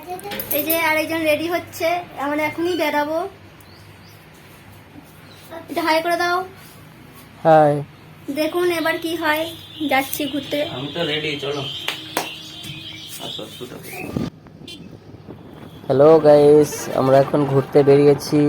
এই যে আরেকজন রেডি হচ্ছে, আমরা এখনই বেরাবো। এটা হাই করে দাও। হাই। দেখুন এবার কি হয়, যাচ্ছি ঘুরতে। আমি তো রেডি, চলো। হ্যালো গাইস, আমরা এখন ঘুরতে বেরিয়েছি।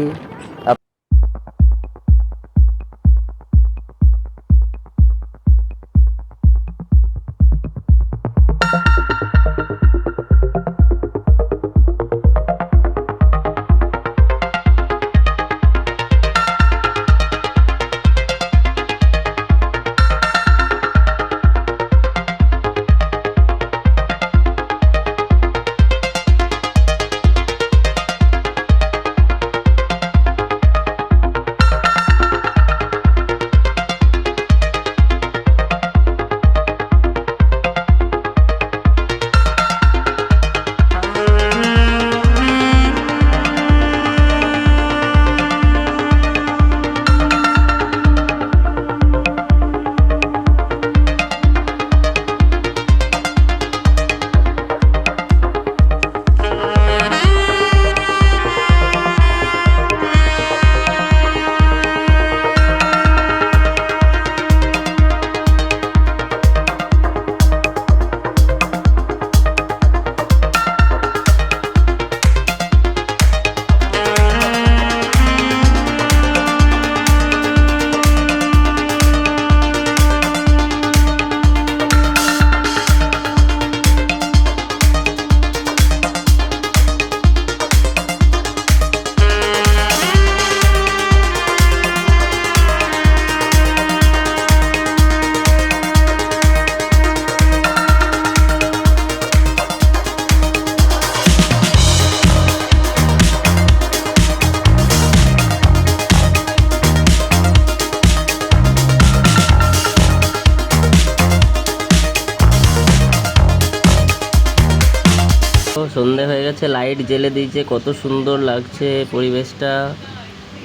সন্ধে হয়ে গেছে, লাইট জ্বেলে দিয়েছে, কত সুন্দর লাগছে পরিবেশটা।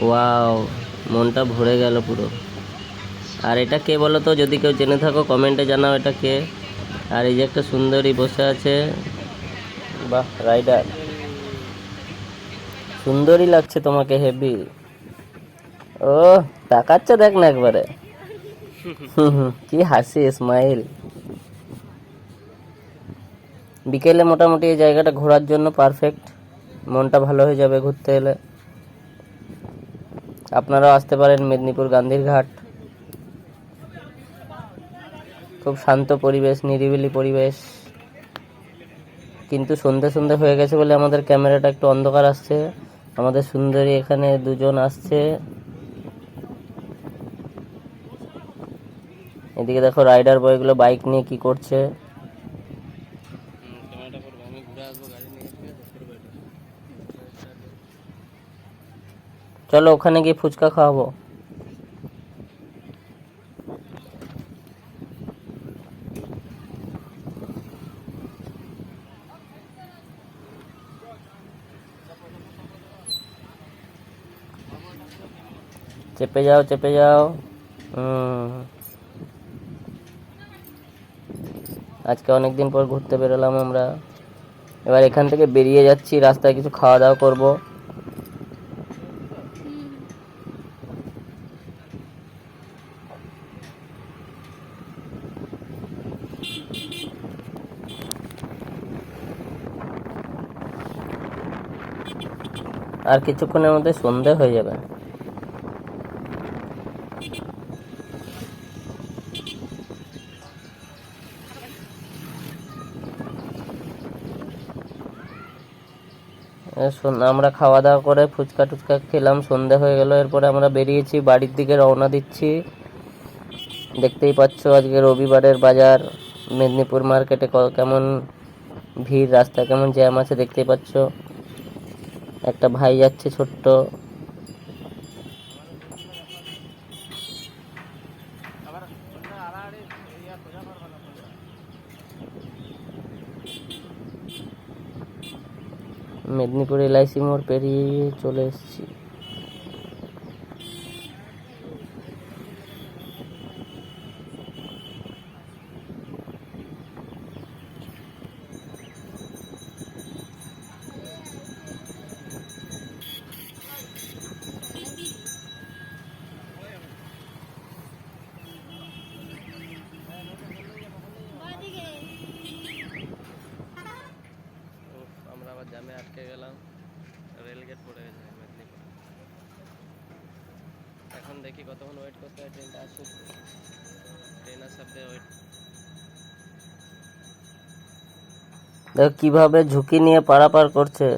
ওয়াও, মনটা ভরে গেল পুরো। আর এটা কে বলো তো, যদি কেউ জেনে থাকো কমেন্টে জানাও এটা কে। আর এই যে একটা সুন্দরী বসে আছে, বাহ রাইডার, সুন্দরই লাগছে তোমাকে হেভি। ও তাকাচ্ছে, দেখ না একবারে, কি হাসি, স্মাইল। বিকেলে মোটামুটি এই জায়গাটা ঘোরার জন্য পারফেক্ট, মনটা ভালো হয়ে যাবে ঘুরতে এলে। আপনারাও আসতে পারেন মেদিনীপুর গান্ধীর ঘাট। খুব শান্ত পরিবেশ, নিরিবিলি পরিবেশ, কিন্তু সন্ধে সন্ধে হয়ে গেছে বলে আমাদের ক্যামেরাটা একটু অন্ধকার আসছে। আমাদের সুন্দরী এখানে দুজন আসছে। এদিকে দেখো রাইডার বয়গুলো বাইক নিয়ে কি করছে। চলো ওখানে গিয়ে ফুচকা খাওয়াবো। চেপে যাও, চেপে যাও। আজকে অনেকদিন পর ঘুরতে বেরোলাম আমরা। এবার এখান থেকে বেরিয়ে যাচ্ছি, রাস্তায় কিছু খাওয়া দাওয়া করবো। আর কিছুক্ষণের মধ্যে সন্ধে হয়ে যাবে। আমরা খাওয়া দাওয়া করে ফুচকা টুচকা খেলাম, সন্ধে হয়ে গেল। এরপরে আমরা বেরিয়েছি, বাড়ির দিকে রওনা দিচ্ছি। দেখতেই পাচ্ছ আজকে রবিবারের বাজার, মেদিনীপুর মার্কেটে কেমন ভিড়, রাস্তা কেমন জ্যাম আছে দেখতেই পাচ্ছ। একটা ভাই যাচ্ছে ছোট্ট। মেদিনীপুর এলআইসি মোড় পেরিয়ে চলে এসেছি। আবার জ্যামে আটকে গেলাম, রেলগেট পড়ে গেছে মেদিনীপুর। এখন দেখি কতক্ষণ ওয়েট করতে হয়, ট্রেনটা আসুক, ট্রেন আসাতে ওয়েট। দেখ কিভাবে ঝুঁকি নিয়ে পারাপার করছে।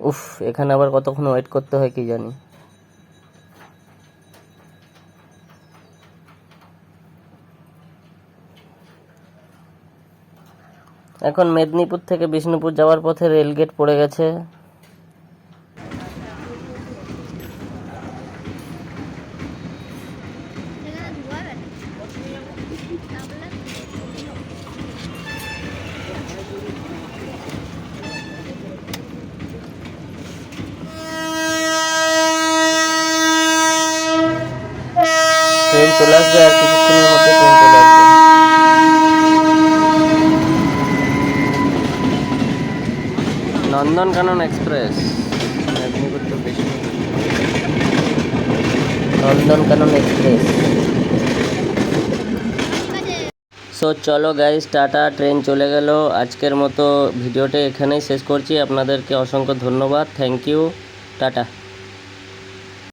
উফ, এখানে আবার কতক্ষণ ওয়েট করতে হয় কি জানি। এখন মেদিনীপুর থেকে বিষ্ণুপুর যাওয়ার পথে রেলগেট পড়ে গেছে। এখানে ধোয়া ট্রেন চলে আসবে, আর কিছুক্ষণের মধ্যে ট্রেন চলে আসবে। Nandankanan express, Medinipur to Bishnupur, Nandankanan express. So চলো গাইস, টাটা, ট্রেন চলে গেল। আজকের মতো ভিডিওটা এখানেই শেষ করছি। আপনাদেরকে অসংখ্য ধন্যবাদ, থ্যাংক ইউ, টাটা।